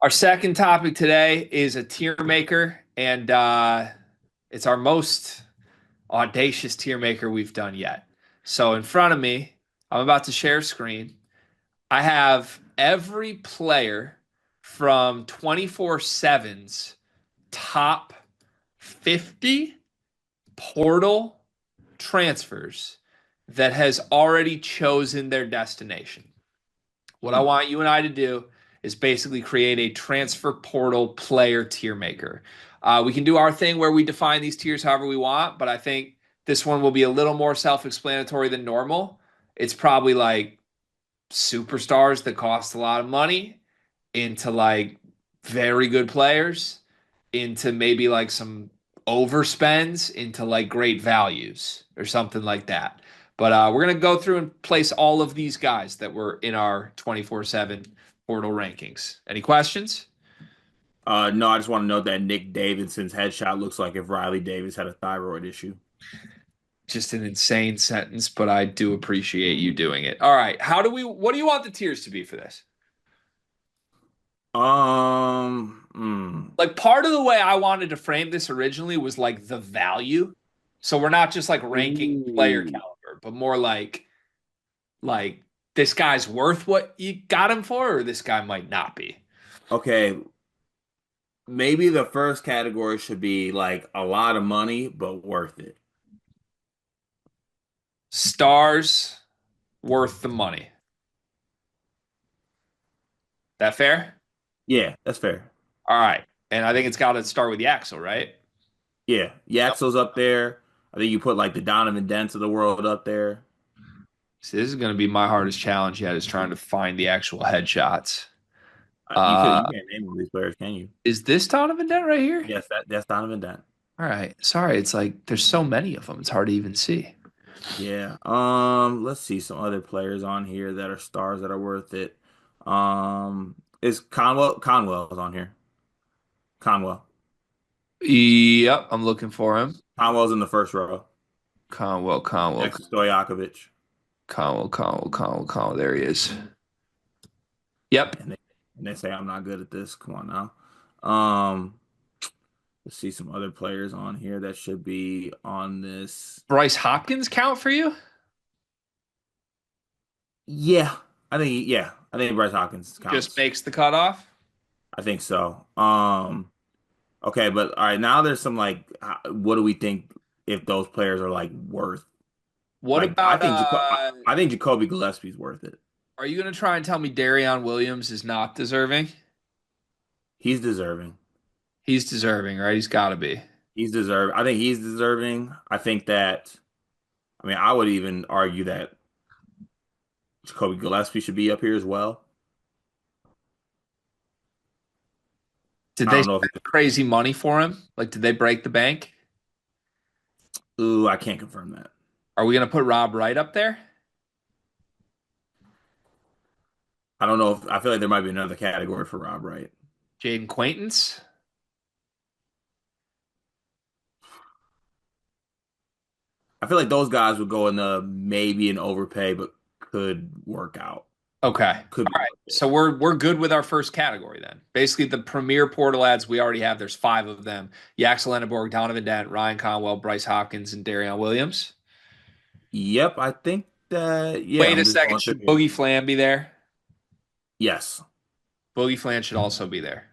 Our second topic today is a tier maker, and it's our most audacious tier maker we've done yet. So in front of me, I'm about to share screen. I have every player from 24/7's top 50 portal transfers that has already chosen their destination. What I Hmm. want you and I to do is basically create a transfer portal player tier maker. We can do our thing where we define these tiers however we want, but I think this one will be a little more self-explanatory than normal. It's probably like superstars that cost a lot of money into like very good players, into maybe like some overspends, into like great values or something like that. But we're gonna go through and place all of these guys that were in our 24/7 portal rankings. Any questions? No, I just want to note that Nick Davidson's headshot looks like if Riley Davis had a thyroid issue. Just an insane sentence, but I do appreciate you doing it. All right, what do you want the tiers to be for this? Like part of the way I wanted to frame this originally was like the value. So we're not just like ranking player Ooh. caliber, but more like this guy's worth what you got him for, or this guy might not be. Okay, maybe the first category should be like a lot of money, but worth it. Stars worth the money. That fair? Yeah, that's fair. All right. And I think it's got to start with Yaxel, right? Yeah, Yep. Yaxel's up there. I think you put like the Donovan Dents of the world up there. So this is going to be my hardest challenge yet is trying to find the actual headshots. You Uh, can't name all these players, can you? is this Donovan Dent right here? Yes, that's Donovan Dent. All right. Sorry. It's like there's so many of them. It's hard to even see. Yeah. Let's see some other players on here that are stars that are worth it. Is Conwell's on here. Conwell. Yep. I'm looking for him. Conwell's in the first row. Conwell, Conwell, Next to Stojakovic. Conwell. There he is. Yep. And they say I'm not good at this. Come on now. Let's see some other players on here that should be on this. Bryce Hopkins count for you? Yeah. I think Bryce Hawkins Just counts. makes the cutoff. I think so. Okay, but all right, now there's some like what do we think if those players are like worth. What Like I about think I think Jacoby Gillespie's worth it. are you gonna try and tell me Darion Williams is not deserving? He's deserving. He's deserving, right? He's gotta be. He's deserved. I think he's deserving. I think that I would even argue that Jacoby Gillespie should be up here as well. Did I they don't know if spend crazy money for him? Like, did they break the bank? ooh, I can't confirm that. Are we gonna put Rob Wright up there? I don't know if I feel like there might be another category for Rob Wright. Jaden Quaintance? I feel like those guys would go in the maybe an overpay, but could work out. Okay. Could All be right. worth it. So we're good with our first category then. Basically, the premier portal ads we already have. There's five of them: Yaxel Lenneborg, Donovan Dent, Ryan Conwell, Bryce Hopkins, and Darion Williams. Yep, I think that. Yeah, Wait a I'm just second. going through Should here. Boogie Flam be there? Yes, Boogie Flam should also be there.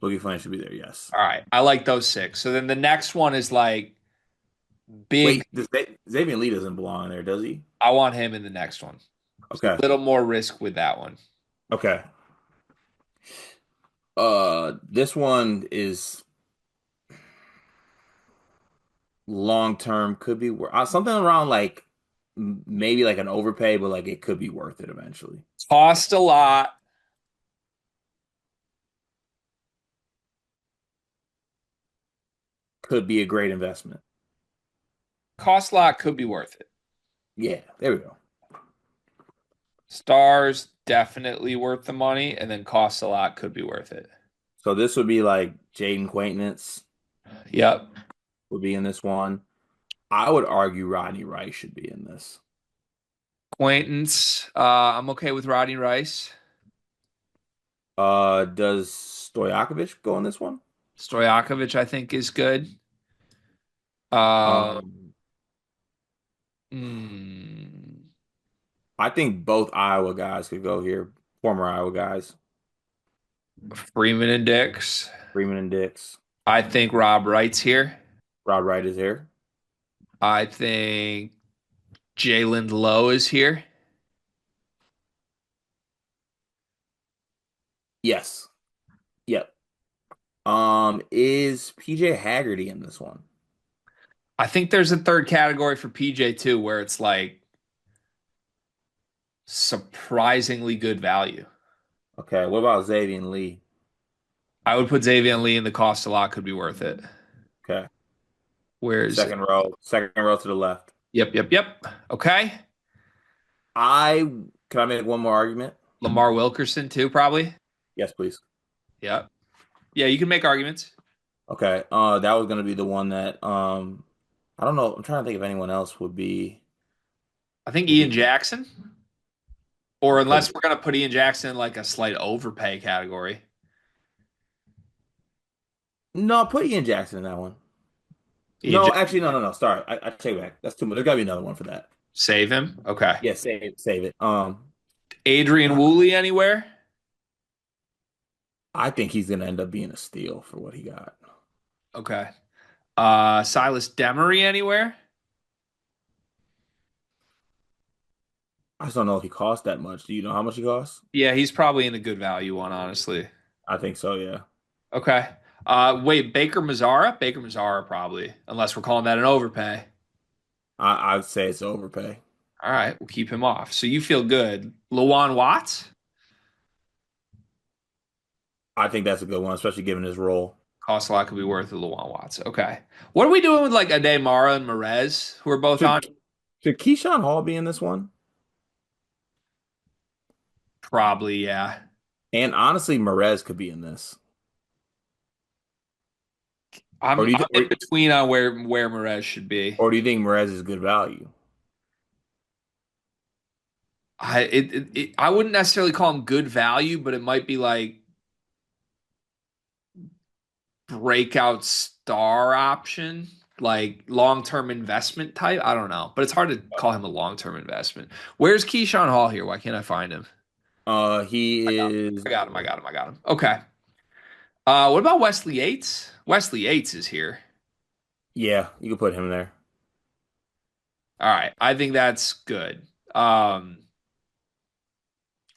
Boogie Flan should be there. Yes. All right. I like those six. So then the next one is like big. Wait, Xavier Lee doesn't belong in there, does he? I want him in the next one. Just a Okay. little more risk with that one. Okay. This one is long term. Could be something around like maybe like an overpay, but like it could be worth it eventually. Cost a lot. Could be a great investment. Cost a lot could be worth it. Yeah, there we go. Stars definitely worth the money, and then cost a lot could be worth it. So this would be like Jaden Quaintance Yep. would be in this one. I would argue Rodney Rice should be in this. Acquaintance. I'm okay with Rodney Rice. Does Stojakovic go on this one? Stojakovic, I think, is good. Uh, Um, hmm, I think both Iowa guys could go here. Former Iowa guys, Freeman and Dix. Freeman and Dix. I think Rob Wright's here. Rod Wright is here. I think Jalen Lowe is here. Yes. Yep. Is PJ Haggerty in this one? I think there's a third category for PJ too, where it's like surprisingly good value. Okay. What about Xavier Lee? I would put Xavier Lee in the cost a lot could be worth it. Okay. Where is it? Second row to the left. Yep, yep, yep. Okay. I can I make one more argument? Lamar Wilkerson too, probably. Yes, please. Yep. Yeah, you can make arguments. Okay. That was gonna be the one that I don't know. I'm trying to think if anyone else I think would Ian be Jackson, or could unless we're gonna put Ian Jackson in like a slight overpay category. no, put Ian Jackson in that one. Ian No, Jackson, actually, no. Sorry, I take it back. That's too much. There's gotta be another one for that. save him. Okay. Yeah, save it. Adrian Woolley anywhere? I think he's gonna end up being a steal for what he got. Okay. Silas Demery anywhere? I just don't know if he costs that much. Do you know how much he costs? Yeah, he's probably in a good value one, honestly. I think so, yeah. Okay. Wait, Baker Mazzara? Baker Mazzara probably, unless we're calling that an overpay. I'd say it's overpay. All right, we'll keep him off. So you feel good. Lawan Watts? I think that's a good one, especially given his role. Cost a lot could be worth it, Lawan Watts. Okay. What are we doing with like Ade Mara and Merez, who are both on? Should should Keyshawn Hall be in this one? Probably, yeah. And honestly, Merez could be in this. Or I'm do you I'm th- in between on where Merez should be. or do you think Merez is good value? I wouldn't necessarily call him good value, but it might be like breakout star option, like long-term investment type. I don't know, but it's hard to call him a long-term investment. Where's Keyshawn Hall here? Why can't I find him? I He got him. is. I got him. I got him. I got him. Okay. What about Wesley Yates? Wesley Yates is here. Yeah, you can put him there. All right. I think that's good. Um,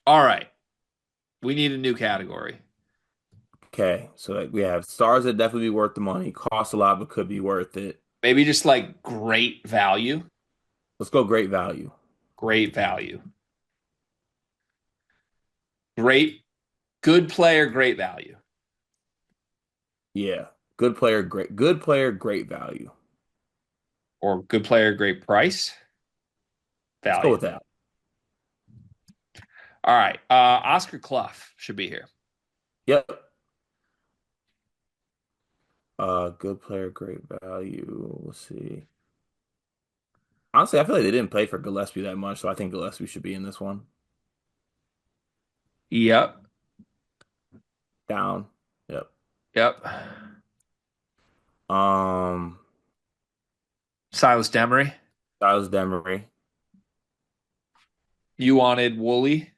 all right. We need a new category. Okay, so like we have stars that definitely be worth the money, cost a lot but could be worth it. Maybe just like great value. Let's go great value. Great value. Great, good player, great value. Yeah, good player, great value. Or good player, great price, Let's go value. with that. All right. Oscar Clough should be here. Yep. Good player, great value. Let's see. Honestly, I feel like they didn't play for Gillespie that much, so I think Gillespie should be in this one. Yep. Down. Yep. Yep. Um, Silas Demery. Silas Demery. You wanted Woolley.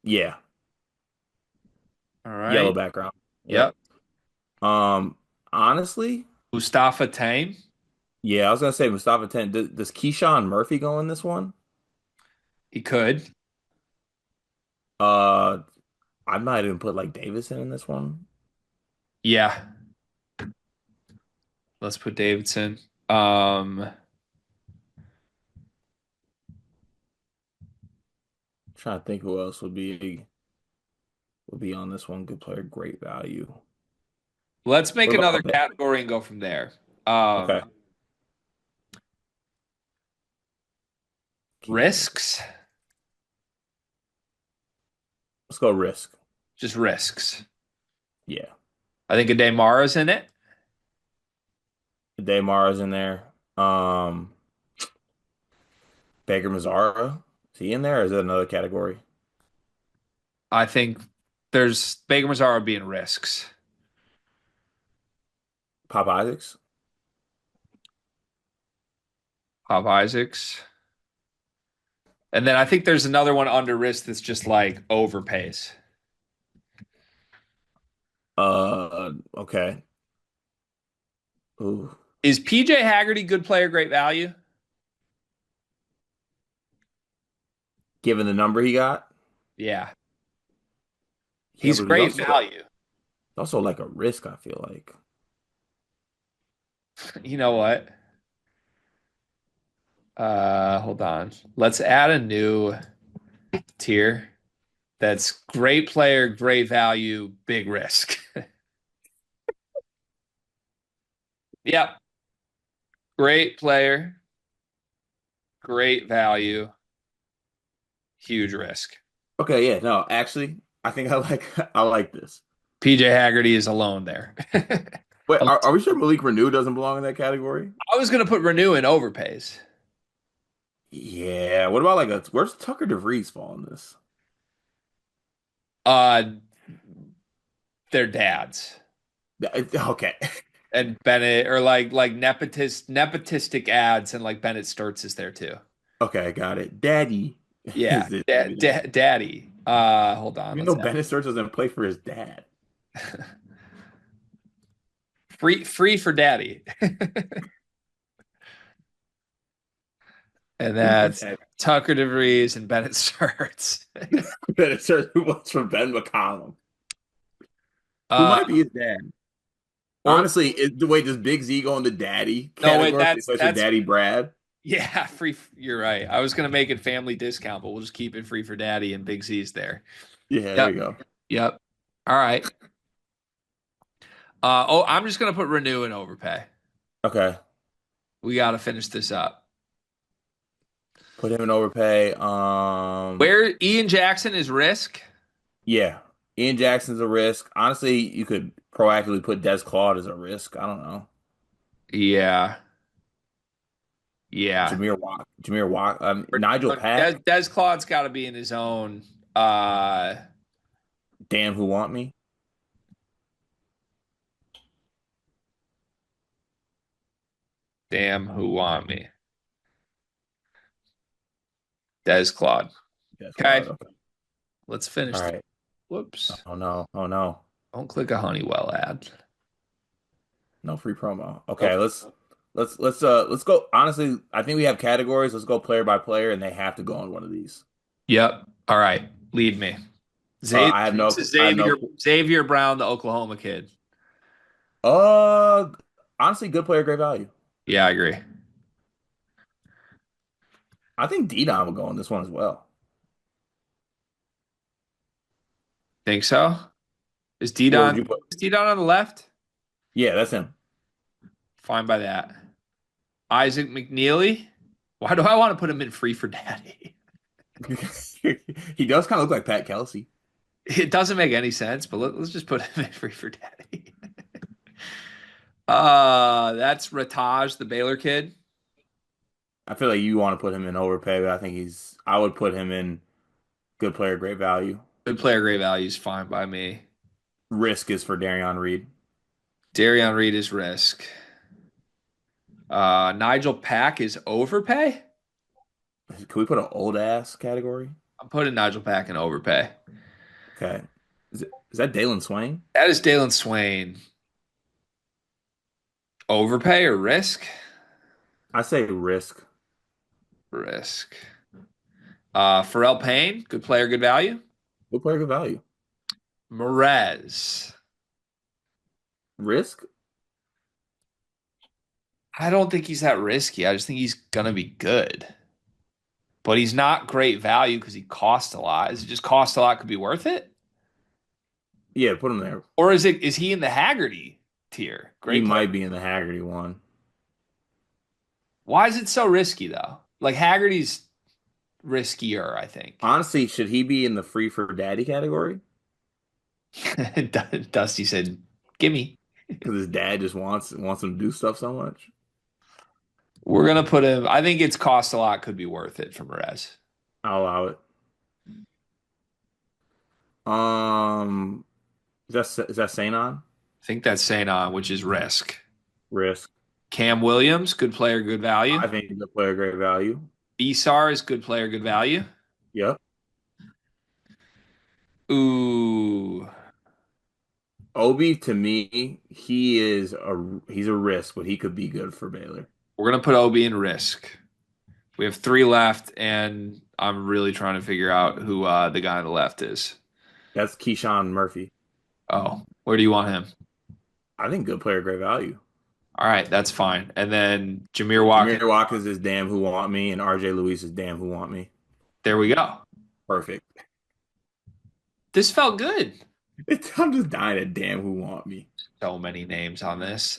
Yeah. All Yellow right. background. Yep. Yep. Um, honestly, Mustafa Tame. yeah, I was gonna say Mustafa Ten. Does Keyshawn Murphy go in this one? He could. Uh, I might even put like Davidson in this one. Yeah. Let's put Davidson. Um, Trying to think who else would be on this one. Good player, great value. let's make What another about that? category and go from there. Okay, Keyshawn. Risks. Let's go risk. Just risks. Yeah, I think Ade Mara's in it. Daymara's in there. Um, Baker Mazzara. Is he in there? Or is that another category? I think There's Baker Mazara being risks. Pop Isaacs. Pop Isaacs. And then I think there's another one under risk that's just like overpays. Okay. Ooh. Is PJ Haggerty good player, great value? Given the number he got, Yeah. yeah, He's but he's great also value. like a risk, I feel like. You know what? Hold on. Let's add a new tier that's great player, great value, big risk. Yep. Great player, great value, huge risk. Okay, yeah, no, actually, I think I like I like this. PJ Haggerty is alone there. Wait, are we sure Malik Renew doesn't belong in that category? I was going to put Renew in overpays. Yeah. What about like a where's Tucker DeVries fall in this? Uh, their dads Okay. and Bennett, or like nepotistic ads, and like Bennett Sturts is there too. Okay, got it. Daddy Yeah, is it maybe then. daddy. Hold on, Even let's though have Bennett Starks doesn't play for his dad. free for daddy, and Free for that's daddy. Tucker DeVries and Bennett Sturts. Bennett Starks who was from Ben McCollum. Who uh, might be his dad? or Honestly, the way does Big Z go in the daddy no, wait, category? He plays for that's Daddy Brad. yeah, free. You're right. I was gonna make it family discount, but we'll just keep it free for daddy and Big Z's there. Yeah, there Yep, you go. yep. All right. I'm just gonna put renew and overpay. Okay. We got to finish this up. Put him in overpay. Where Ian Jackson is risk? Yeah. Ian Jackson's a risk. Honestly, you could proactively put Des Claude as a risk. I don't know. Yeah, yeah. Jameer Walk, Nigel Pack. Des Claude's got to be in his own. Uh, Damn, who want me? damn, who want me? Des Claude. Des Okay, Claude. Okay. let's All finish this. right. Whoops. Oh no. Oh no. Don't click a Honeywell ad. No free promo. Okay, Nope. let's go. Honestly, I think we have categories. Let's go player by player, and they have to go on one of these. Yep. All right. Lead me. This is I have no. Xavier Brown, the Oklahoma kid. Uh, honestly, good player, great value. Yeah, I agree. I think D-Don will go on this one as well. Think so? Is Where would Didon you put? is Didon on the left? Yeah, that's him. Fine by that. Isaac McNeely. Why do I want to put him in free for daddy? He does kind of look like Pat Kelsey. It doesn't make any sense, but let's just put him in free for daddy. That's Rataj, the Baylor kid. I feel like you want to put him in overpay, but I think he's. I would put him in good player, great value. Good player, great value is fine by me. Risk is for Darion Reed. Darion Reed is risk. Nigel Pack is overpay. Can we put an old ass category? I'm putting Nigel Pack in overpay. Okay. Is that Dalen Swain? That is Dalen Swain. Overpay or risk? I say risk. Risk. Pharrell Payne, good player, good value. Good player, good value. Merez. Risk? I don't think he's that risky. I just think he's gonna be good. But he's not great value because he costs a lot. Is it just cost a lot could be worth it? Yeah, put him there. Or is he in the Haggerty tier? He Great player. might be in the Haggerty one. Why is it so risky though? Like Haggerty's riskier, I think. Honestly, should he be in the free for daddy category? Dusty said, "Gimme." Because his dad just wants him to do stuff so much. We're gonna put him. I think it's cost a lot could be worth it for Merez. I'll allow it. Um, is that Sanon? I think that's saying on, which is risk. Risk. Cam Williams, good player, good value. I think the player great value. Besar is good player, good value. Yep. Ooh, Obi to me, he's a risk, but he could be good for Baylor. we're gonna put Obi in risk. We have three left, and I'm really trying to figure out who the guy on the left is. That's Keyshawn Murphy. Oh, where do you want him? I think good player, great value. All right, that's fine. And then Jameer Watkins. Jameer Watkins is damn who want me, and RJ Luis is damn who want me. There we go. Perfect. This felt good. I'm just dying at damn who want me. So many names on this.